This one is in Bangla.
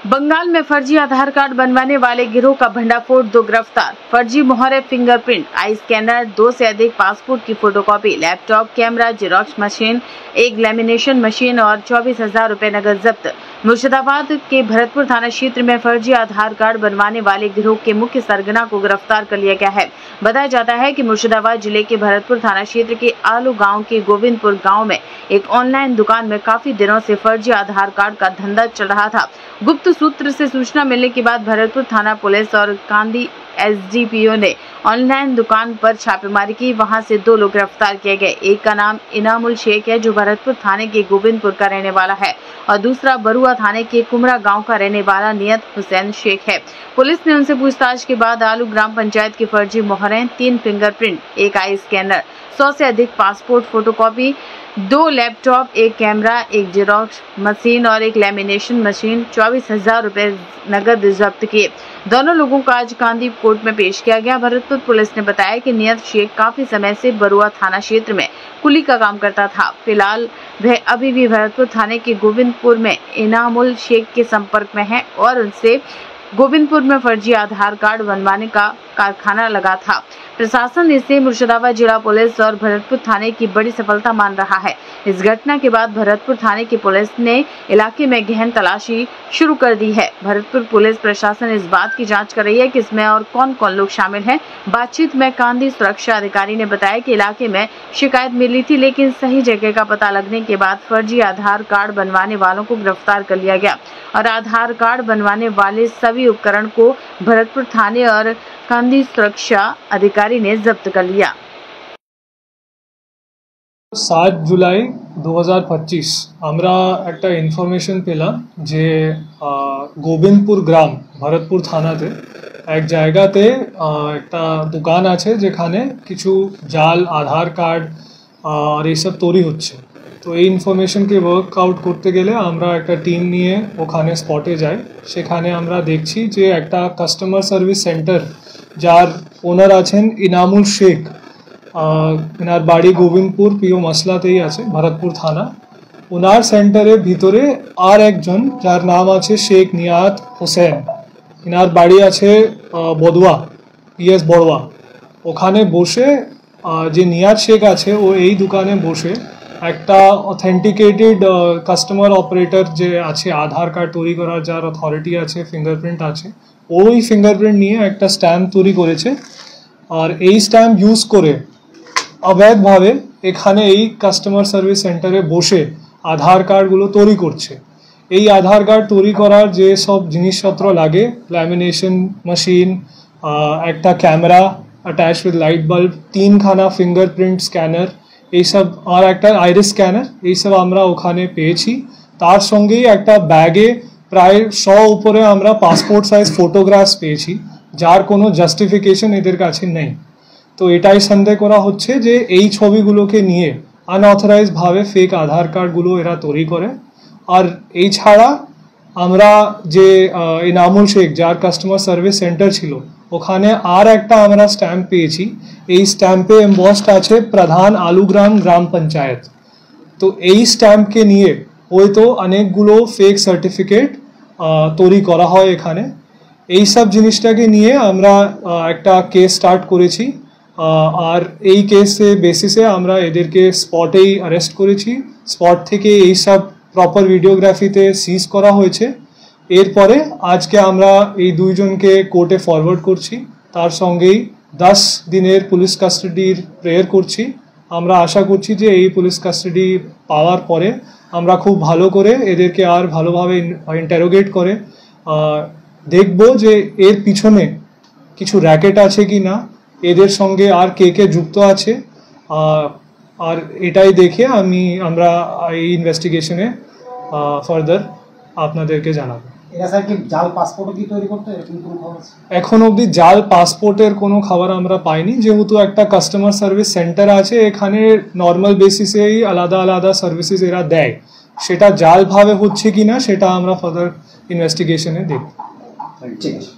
बंगाल में फर्जी आधार कार्ड बनवाने वाले गिरोह का भंडाफोड़, 2 गिरफ्तार। फर्जी मोहरे, फिंगरप्रिंट, आई स्कैनर, 2 से अधिक पासपोर्ट की photocopy, laptop, camera, xerox machine, एक लैमिनेशन मशीन और 24,000 रुपए नकद जब्त। मुर्शिदाबाद के भरतपुर थाना क्षेत्र में फर्जी आधार कार्ड बनवाने वाले गिरोह के मुख्य सरगना को गिरफ्तार कर लिया गया है। बताया जाता है कि मुर्शिदाबाद जिले के भरतपुर थाना क्षेत्र के आलू गांव के गोविंदपुर गांव में एक ऑनलाइन दुकान में काफी दिनों से फर्जी आधार कार्ड का धंधा चल रहा था। गुप्त सूत्र से सूचना मिलने के बाद भरतपुर थाना पुलिस और कांदी एसडीपीओ ने ऑनलाइन दुकान पर छापेमारी की। वहां से 2 लोग गिरफ्तार किए गए। एक का नाम इनामुल शेख है, जो भरतपुर थाने के गोविंदपुर का रहने वाला है, और दूसरा बरुआ थाने के कुमरा गांव का रहने वाला नियत हुसैन शेख है। पुलिस ने उनसे पूछताछ के बाद आलू ग्राम पंचायत की फर्जी मोहरें, 3 फिंगरप्रिंट, एक आई स्कैनर, 100 से अधिक पासपोर्ट फोटोकॉपी, 2 लैपटॉप, एक कैमरा, एक जेरॉक्स मशीन और एक लैमिनेशन मशीन, 24,000 रुपए नकद जब्त किए। दोनों लोगों को आज कांदी कोर्ट में पेश किया गया। भरतपुर पुलिस ने बताया कि नियत शेख काफी समय से बरुआ थाना क्षेत्र में कुली का काम करता था। फिलहाल वह अभी भी भरतपुर थाने के गोविंदपुर में इनामुल शेख के संपर्क में है और उनसे गोविंदपुर में फर्जी आधार कार्ड बनवाने का कारखाना लगा था। प्रशासन इसे मुर्शिदाबाद जिला पुलिस और भरतपुर थाने की बड़ी सफलता मान रहा है। इस घटना के बाद भरतपुर थाने की पुलिस ने इलाके में गहन तलाशी शुरू कर दी है। भरतपुर पुलिस प्रशासन इस बात की जांच कर रही है कि इसमें और कौन कौन लोग शामिल हैं। बातचीत में कांदी सुरक्षा अधिकारी ने बताया कि इलाके में शिकायत मिली थी, लेकिन सही जगह का पता लगने के बाद फर्जी आधार कार्ड बनवाने वालों को गिरफ्तार कर लिया गया और आधार कार्ड बनवाने वाले सभी उपकरण को भरतपुर थाने और कांदी सुरक्षा अधिकारी ने जब्त कर लिया। 7 जुलाई 2025 আমরা একটা ইনফরমেশন পেলাম যে গোবিন্দপুর গ্রাম ভরতপুর থানাতে এক জায়গাতে একটা দোকান আছে যেখানে কিছু জাল আধার কার্ড আর এইসব তৈরি হচ্ছে। তো এই ইনফরমেশনকে ওয়ার্কআউট করতে গেলে আমরা একটা টিম নিয়ে ওখানে স্পটে যাই। সেখানে আমরা দেখছি যে একটা কাস্টমার সার্ভিস সেন্টার যার ওনার আছেন ইনামুল শেখ, এনার বাড়ি গোবিন্দপুর পিও মশলাতেই আছে, ভরতপুর থানা। ওনার সেন্টারের ভিতরে আর একজন যার নাম আছে শেখ নিয়াত হোসেন, এনার বাড়ি আছে বদুয়া পিএস বড়ুয়া। ওখানে বসে যে নিয়াত শেখ আছে ও এই দোকানে বসে একটা অথেন্টিকেটেড কাস্টমার অপারেটর যে আছে আধার কার্ড তৈরি করার যার অথরিটি আছে, ফিঙ্গারপ্রিন্ট আছে, ওই ফিঙ্গারপ্রিন্ট নিয়ে একটা স্ট্যাম্প তৈরি করেছে। আর এই স্ট্যাম্প ইউজ করে অবৈধভাবে এখানে এই কাস্টমার সার্ভিস সেন্টারে বসে আধার কার্ডগুলো তৈরি করছে। এই আধার কার্ড তৈরি করার যে সব জিনিসপত্র লাগে, ল্যামিনেশন মেশিন, একটা camera attach with light bulb, 3খানা ফিঙ্গারপ্রিন্ট স্ক্যানার, এইসব আর একটা আইরিস স্ক্যানার, এইসব আমরা ওখানে পেয়েছি। তার সঙ্গেই একটা ব্যাগে প্রায় 100 উপরে আমরা পাসপোর্ট সাইজ ফটোগ্রাফস পেয়েছি, যার কোনো জাস্টিফিকেশন এদের কাছে নেই। তো এটাই সন্দেহ করা হচ্ছে যে এই ছবিগুলোকে নিয়ে আনঅথরাইজভাবে ফেক আধার কার্ডগুলো এরা তৈরি করে। আর এই ছাড়া আমরা যে ইনামুল শেখ যার কাস্টমার সার্ভিস সেন্টার ছিল ওখানে আর একটা আমরা স্ট্যাম্প পেয়েছি। এই স্ট্যাম্পে এমবসড আছে প্রধান আলুগ্রাম গ্রাম পঞ্চায়েত। তো এই স্ট্যাম্পকে নিয়ে হয়তো অনেকগুলো ফেক সার্টিফিকেট তৈরি করা হয় এখানে। এই সব জিনিসটাকে নিয়ে আমরা একটা কেস স্টার্ট করেছি আর এই কেসে বেসিসে আমরা এদেরকে স্পটেই অ্যারেস্ট করেছি। স্পট থেকে এই সব প্রপার ভিডিওগ্রাফিতে সিজ করা হয়েছে। এরপরে আজকে আমরা এই 2 জনকে কোর্টে ফরওয়ার্ড করছি, তার সঙ্গেই 10 দিনের পুলিশ কাস্টাডির প্রেয়ার করছি। আমরা আশা করছি যে এই পুলিশ কাস্টাডি পাওয়ার পরে আমরা খুব ভালো করে এদেরকে আর ভালোভাবে ইন্টারোগেট করে দেখব যে এর পিছনে কিছু র্যাকেট আছে কি না, এদের সঙ্গে আর কে কে যুক্ত আছে। আর এটাই দেখে আমরা এই ইনভেস্টিগেশনে ফার্দার আপনাদেরকে জানাবো। এখন অবধি জাল পাসপোর্টের কোনো খবর আমরা পাইনি, যেহেতু একটা কাস্টমার সার্ভিস সেন্টার আছে এখানে নর্মাল বেসিসেই আলাদা আলাদা সার্ভিসেস এরা দেয়। সেটা জালভাবে হচ্ছে কিনা সেটা আমরা ফার্দার ইনভেস্টিগেশনে দেখব। ঠিক আছে।